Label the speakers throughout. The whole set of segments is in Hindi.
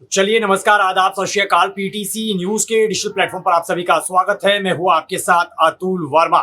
Speaker 1: चलिए नमस्कार, आदाब, सत श्री अकाल। पीटीसी न्यूज के डिजिटल प्लेटफॉर्म पर आप सभी का स्वागत है। मैं हूं आपके साथ अतुल वर्मा।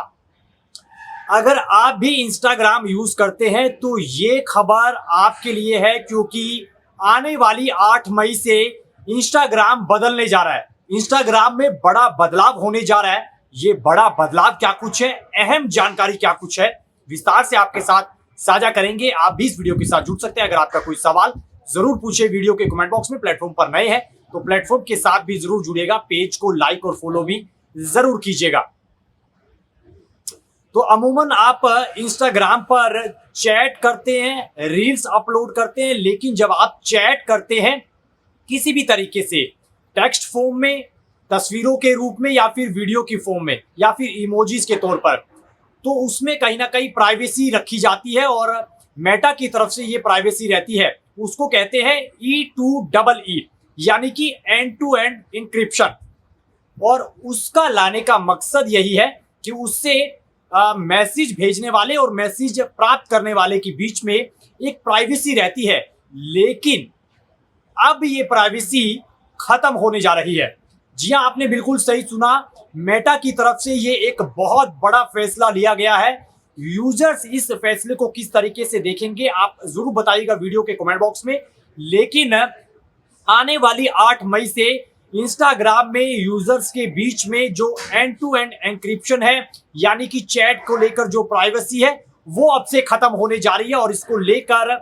Speaker 1: अगर आप भी इंस्टाग्राम यूज करते हैं तो ये खबर आपके लिए है, क्योंकि आने वाली 8 मई से इंस्टाग्राम बदलने जा रहा है। इंस्टाग्राम में बड़ा बदलाव होने जा रहा है। ये बड़ा बदलाव क्या कुछ है, अहम जानकारी क्या कुछ है, विस्तार से आपके साथ साझा करेंगे। आप भी इस वीडियो के साथ जुड़ सकते हैं। अगर आपका कोई सवाल जरूर पूछे वीडियो के कमेंट बॉक्स में। प्लेटफॉर्म पर नए हैं तो प्लेटफॉर्म के साथ भी जरूर जुड़िएगा। पेज को लाइक और फॉलो भी जरूर कीजिएगा। तो अमूमन आप इंस्टाग्राम पर चैट करते हैं, रील्स अपलोड करते हैं, लेकिन जब आप चैट करते हैं किसी भी तरीके से, टेक्स्ट फॉर्म में, तस्वीरों के रूप में, या फिर वीडियो की फॉर्म में, या फिर इमोजीज के तौर पर, तो उसमें कहीं ना कहीं प्राइवेसी रखी जाती है और मेटा की तरफ से ये प्राइवेसी रहती है। उसको कहते हैं E2EE, यानी कि एंड टू एंड इंक्रिप्शन। और उसका लाने का मकसद यही है कि उससे मैसेज भेजने वाले और मैसेज प्राप्त करने वाले के बीच में एक प्राइवेसी रहती है। लेकिन अब ये प्राइवेसी खत्म होने जा रही है। जी हाँ, आपने बिल्कुल सही सुना। मेटा की तरफ से ये एक बहुत बड़ा फैसला लिया गया है। यूजर्स इस फैसले को किस तरीके से देखेंगे आप जरूर बताइएगा वीडियो के कमेंट बॉक्स में। लेकिन आने वाली 8 मई से इंस्टाग्राम में यूजर्स के बीच में जो एंड टू एंड एन्क्रिप्शन है, यानी कि चैट को लेकर जो प्राइवेसी है, वो अब से खत्म होने जा रही है। और इसको लेकर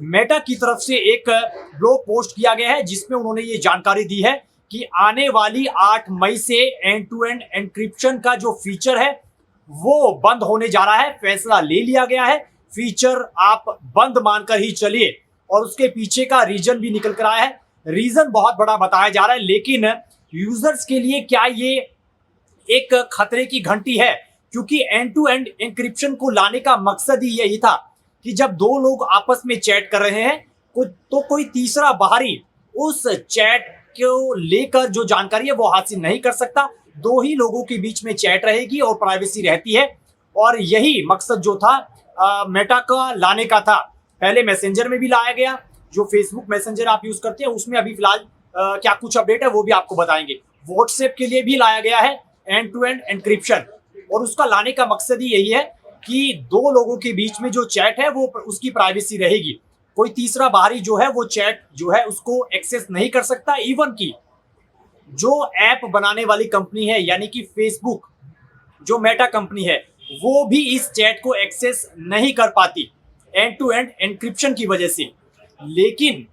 Speaker 1: मेटा की तरफ से एक ब्लॉग पोस्ट किया गया है, जिसमें उन्होंने ये जानकारी दी है कि आने वाली 8 मई से एंड टू एंड एन्क्रिप्शन का जो फीचर है वो बंद होने जा रहा है। फैसला ले लिया गया है। फीचर आप बंद मानकर ही चलिए। और उसके पीछे का रीजन भी निकल कर आया है। रीजन बहुत बड़ा बताया जा रहा है, लेकिन यूजर्स के लिए क्या ये एक खतरे की घंटी है? क्योंकि एंड टू एंड एन्क्रिप्शन को लाने का मकसद ही यही था कि जब दो लोग आपस में चैट कर रहे हैं तो कोई तीसरा बाहरी उस चैट को लेकर जो जानकारी है वो हासिल नहीं कर सकता। दो ही लोगों के बीच में चैट रहेगी और प्राइवेसी रहती है। और यही मकसद जो था मेटा का लाने का था। पहले मैसेंजर में भी लाया गया, जो फेसबुक मैसेंजर आप यूज करते हैं उसमें अभी फिलहाल क्या कुछ अपडेट है वो भी आपको बताएंगे। व्हाट्सएप के लिए भी लाया गया है एंड टू एंड एन्क्रिप्शन। और उसका लाने का मकसद ही यही है कि दो लोगों के बीच में जो चैट है वो उसकी प्राइवेसी रहेगी। कोई तीसरा बाहरी जो है वो चैट जो है उसको एक्सेस नहीं कर सकता। इवन की जो ऐप बनाने वाली कंपनी है, यानी कि फेसबुक, जो मेटा कंपनी है, वो भी इस चैट को एक्सेस नहीं कर पाती एंड टू एंड एन्क्रिप्शन की वजह से। लेकिन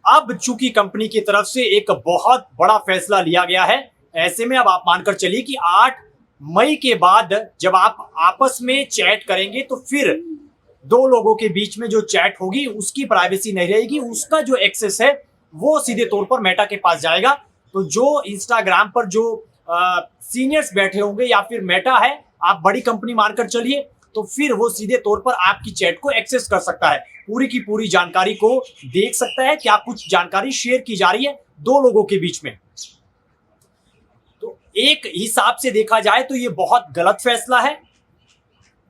Speaker 1: अब चूंकि कंपनी की तरफ से एक बहुत बड़ा फैसला लिया गया है, ऐसे में अब आप मानकर चलिए कि 8 मई के बाद जब आप आपस में चैट करेंगे तो फिर दो लोगों के बीच में जो चैट होगी उसकी प्राइवेसी नहीं रहेगी। उसका जो एक्सेस है वो सीधे तौर पर मेटा के पास जाएगा। तो जो इंस्टाग्राम पर जो सीनियर्स बैठे होंगे, या फिर मेटा है, आप बड़ी कंपनी मानकर चलिए, तो फिर वो सीधे तौर पर आपकी चैट को एक्सेस कर सकता है। पूरी की पूरी जानकारी को देख सकता है, क्या कुछ जानकारी शेयर की जा रही है दो लोगों के बीच में। तो एक हिसाब से देखा जाए तो ये बहुत गलत फैसला है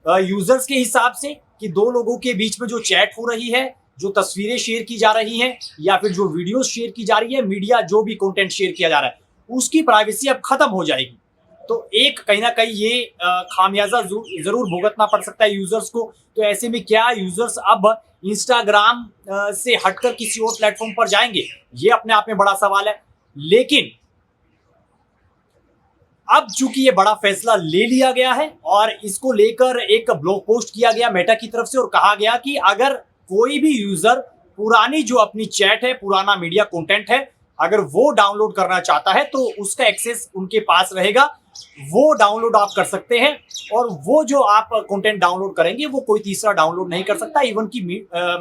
Speaker 1: यूजर्स के हिसाब से, कि दो लोगों के बीच में जो चैट हो रही है, जो तस्वीरें शेयर की जा रही हैं, या फिर जो वीडियो शेयर की जा रही है, मीडिया जो भी कंटेंट शेयर किया जा रहा है, उसकी प्राइवेसी अब खत्म हो जाएगी। तो एक कहीं ना कहीं ये खामियाजा जरूर भुगतना पड़ सकता है यूजर्स को। तो ऐसे में क्या यूजर्स अब इंस्टाग्राम से हटकर किसी और प्लेटफॉर्म पर जाएंगे, ये अपने आप में बड़ा सवाल है। लेकिन अब चूंकि ये बड़ा फैसला ले लिया गया है और इसको लेकर एक ब्लॉग पोस्ट किया गया मेटा की तरफ से, और कहा गया कि अगर कोई भी यूजर पुरानी जो अपनी चैट है, पुराना मीडिया कंटेंट है, अगर वो डाउनलोड करना चाहता है तो उसका एक्सेस उनके पास रहेगा। वो डाउनलोड आप कर सकते हैं, और वो जो आप कंटेंट डाउनलोड करेंगे वो कोई तीसरा डाउनलोड नहीं कर सकता। इवन की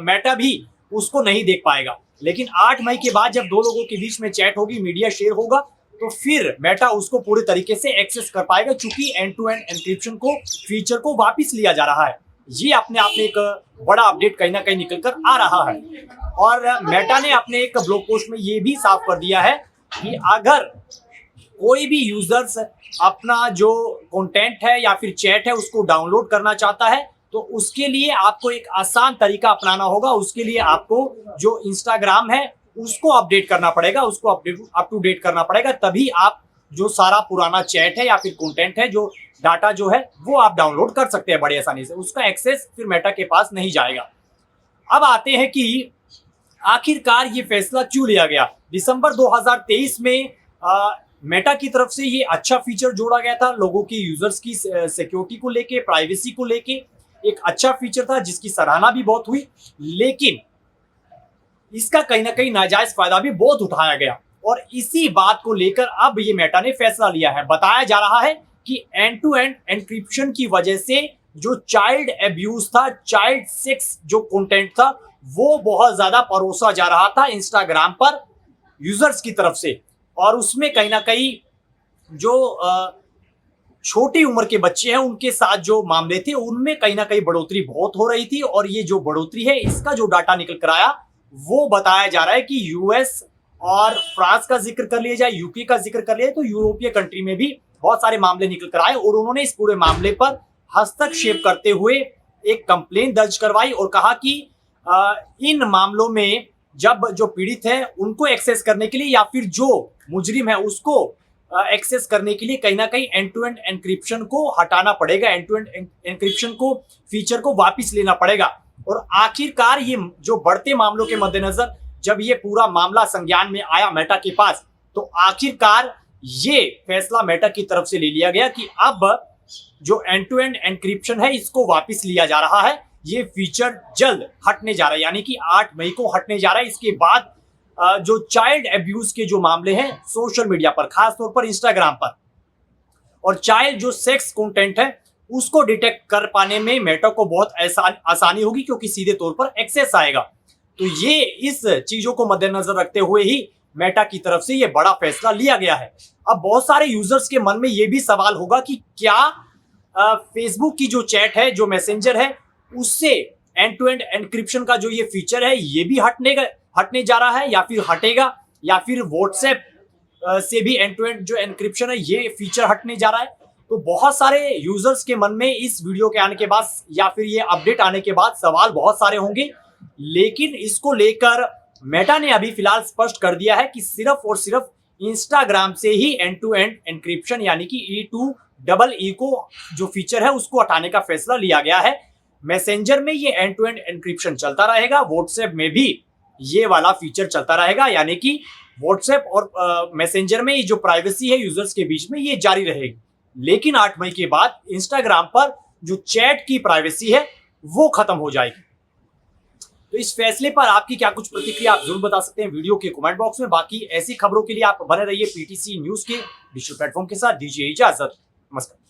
Speaker 1: मेटा भी उसको नहीं देख पाएगा। लेकिन 8 मई के बाद जब दो लोगों के बीच में चैट होगी, मीडिया शेयर होगा, तो फिर मेटा उसको पूरे तरीके से एक्सेस कर पाएगा, क्योंकि एंड टू एंड एन्क्रिप्शन को फीचर को वापस लिया जा रहा है। ये अपने आप में एक बड़ा अपडेट कहीं ना कहीं निकल कर आ रहा है। और मेटा ने अपने एक ब्लॉग पोस्ट में ये भी साफ कर दिया है कि अगर कोई भी यूजर्स अपना जो कंटेंट है या फिर चैट है उसको डाउनलोड करना चाहता है, तो उसके लिए आपको एक आसान तरीका अपनाना होगा। उसके लिए आपको जो इंस्टाग्राम है उसको अपडेट करना पड़ेगा, उसको अप टू डेट करना पड़ेगा, तभी आप जो सारा पुराना चैट है या फिर कंटेंट है, जो डाटा जो है वो आप डाउनलोड कर सकते हैं बड़ी आसानी से। उसका एक्सेस फिर मेटा के पास नहीं जाएगा। अब आते हैं कि आखिरकार ये फैसला क्यों लिया गया। दिसंबर 2023 में मेटा की तरफ से ये अच्छा फीचर जोड़ा गया था, लोगों की यूजर्स की सिक्योरिटी को लेके, प्राइवेसी को लेके एक अच्छा फीचर था जिसकी सराहना भी बहुत हुई, लेकिन इसका कहीं ना कहीं नाजायज फायदा भी बहुत उठाया गया। और इसी बात को लेकर अब ये मेटा ने फैसला लिया है। बताया जा रहा है कि एंड टू एंड एनक्रिप्शन की वजह से जो चाइल्ड एब्यूज था, चाइल्ड सेक्स जो कंटेंट था, वो बहुत ज्यादा परोसा जा रहा था इंस्टाग्राम पर यूजर्स की तरफ से, और उसमें कहीं ना कहीं जो छोटी उम्र के बच्चे हैं उनके साथ जो मामले थे उनमें कहीं ना कहीं बढ़ोतरी बहुत हो रही थी। और ये जो बढ़ोतरी है, इसका जो डाटा निकल कर आया वो बताया जा रहा है कि यूएस और फ्रांस का जिक्र कर लिया जाए, यूके का जिक्र कर लिया, तो यूरोपीय कंट्री में भी बहुत सारे मामले निकल कर आए और उन्होंने इस पूरे मामले पर हस्तक्षेप करते हुए एक कंप्लेन दर्ज करवाई और कहा कि इन मामलों में जब जो पीड़ित है उनको एक्सेस करने के लिए या फिर जो मुजरिम है उसको एक्सेस करने के लिए कहीं ना कहीं एंड टू एंड एनक्रिप्शन को हटाना पड़ेगा, एंड टू एंड एनक्रिप्शन को फीचर को वापस लेना पड़ेगा। और आखिरकार ये जो बढ़ते मामलों के मद्देनजर जब ये पूरा मामला संज्ञान में आया मेटा के पास, तो आखिरकार ये फैसला मेटा की तरफ से ले लिया गया कि अब जो एंड टू एंड एनक्रिप्शन है इसको वापस लिया जा रहा है। ये फीचर जल्द हटने जा रहा है, यानी कि 8 मई को हटने जा रहा है। इसके बाद जो चाइल्ड एब्यूज के जो मामले हैं सोशल मीडिया पर, खासतौर पर इंस्टाग्राम पर, और चाइल्ड जो सेक्स कंटेंट है उसको डिटेक्ट कर पाने में मेटा को बहुत आसानी होगी, क्योंकि सीधे तौर पर एक्सेस आएगा। तो ये इस चीजों को मद्देनजर रखते हुए ही मेटा की तरफ से ये बड़ा फैसला लिया गया है। अब बहुत सारे यूजर्स के मन में ये भी सवाल होगा कि क्या फेसबुक की जो चैट है, जो मैसेंजर है, उससे एंड टू एंड एनक्रिप्शन का जो ये फीचर है ये भी हटने जा रहा है या फिर हटेगा, या फिर व्हाट्सएप से भी एंड टू एंड जो एनक्रिप्शन है ये फीचर हटने जा रहा है। तो बहुत सारे यूजर्स के मन में इस वीडियो के आने के बाद या फिर ये अपडेट आने के बाद सवाल बहुत सारे होंगे, लेकिन इसको लेकर मेटा ने अभी फिलहाल स्पष्ट कर दिया है कि सिर्फ और सिर्फ इंस्टाग्राम से ही एंड टू एंड एनक्रिप्शन यानी कि E2EE को जो फीचर है उसको हटाने का फैसला लिया गया है। मैसेंजर में ये एंड टू एंड एनक्रिप्शन चलता रहेगा, व्हाट्सएप में भी ये वाला फीचर चलता रहेगा, यानी कि व्हाट्सएप और मैसेंजर में ये जो प्राइवेसी है यूजर्स के बीच में ये जारी रहेगी। लेकिन 8 मई के बाद इंस्टाग्राम पर जो चैट की प्राइवेसी है वो खत्म हो जाएगी। तो इस फैसले पर आपकी क्या कुछ प्रतिक्रिया आप जरूर बता सकते हैं वीडियो के कमेंट बॉक्स में। बाकी ऐसी खबरों के लिए आप बने रहिए पीटीसी न्यूज के डिजिटल प्लेटफॉर्म के साथ। दीजिए इजाजत, नमस्कार।